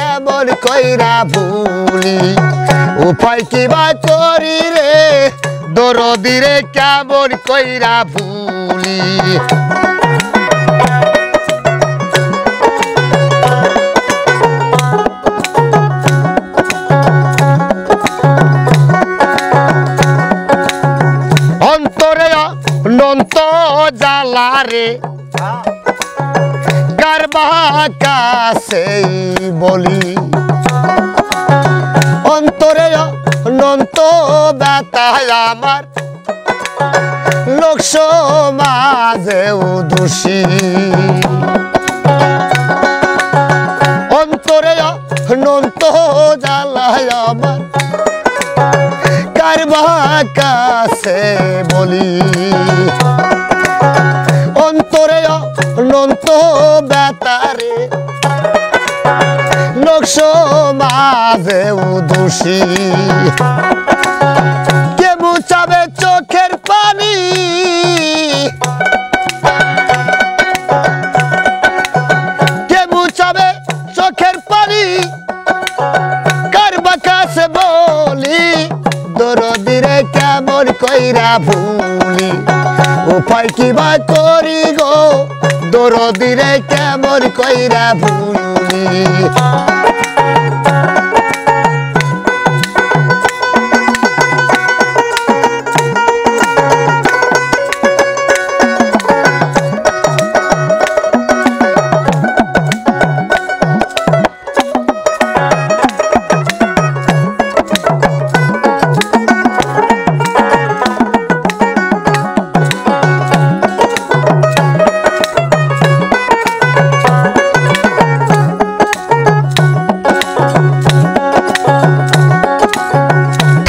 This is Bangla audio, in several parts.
কেমন কইরা ভুলি উপায় কিবা করি রে দরদি রে কেমন কইরা ভুলি অন্তরে অনন্ত জ্বালা রে কার কাছে বলি অন্তরে অনন্ত ব্যথা আমার লোক সমাজেও দোষী অন্তরে অনন্ত জ্বালা আমার কার কাছে বলি অন্তরে অনন্ত ব্যথারে লোক সমাজেও দোষী কে মুছাবে চোখের পানি কে মুছাবে চোখের পানি কার কাছে বলি দরদি রে কেমন কইরা ভুলি উপায় কিবা করি গো দরদি রে কেমন কইরা ভুলি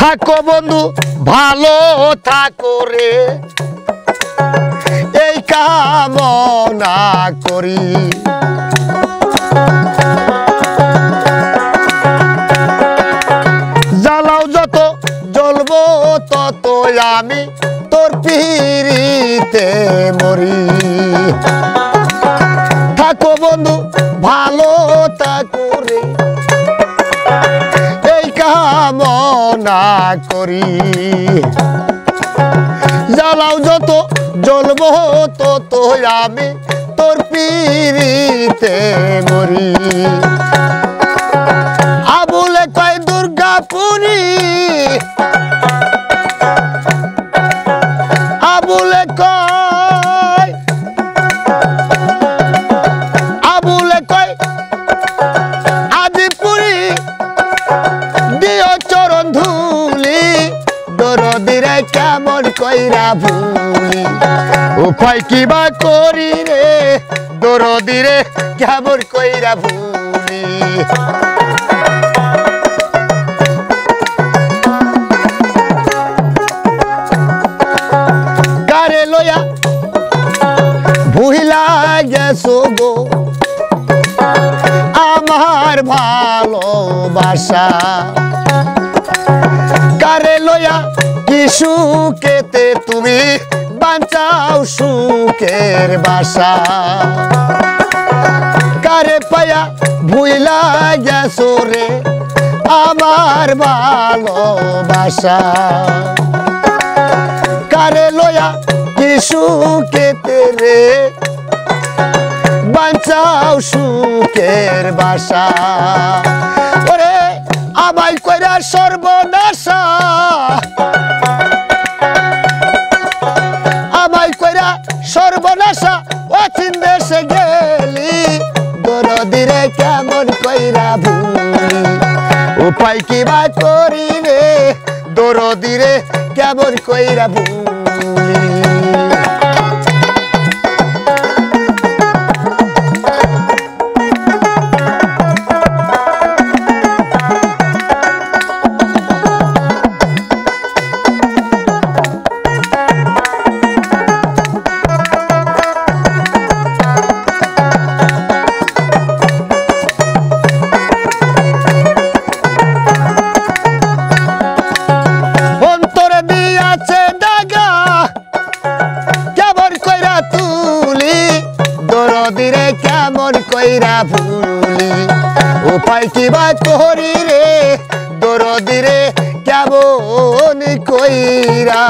থাকো বন্ধু ভালো থাকো রে এই কামনা করি জ্বালাও যত জ্বলবো তত আমি তোর পিরিতে মরি থাকো বন্ধু ভালো থাকো রে কামনা করি জ্বালাও যত জ্বলবো তত আমি তোর পিরিতে মরি আবুলে কয় দুর্গাপুরি আবুলে কয় আজিপুরি দিও চরণ ধুলি দরদি রে কেমন কইরা ভুলি উপায় কিবা করি রে দরদি রে কেমন কইরা ভুলি কারে লয়া ভুইলা গেছো গো আমার ভালোবাসা কারে লয়া কি সুখেতে তুমি বাঁচাও সুখের বাসা কারে পায়া ভুইলা গেছো রে আমার ভালোবাসা কারে লয়া কি সুখেতে রে বাঁচাও সুখের বাসা ওরে আমায় কইরা সর্বনাশা আমায় কইরা সর্বনাশা অচিন দেশে গেলি দরদি রে কেমন কইরা ভুলি উপায় কিবা করি রে দরদি রে কেমন কইরা ভুলি অন্তরে দিয়াছে দাগা কেমন কইরা ভুলি উপায় কি বা করি রে দরদি রে কেমন কইরা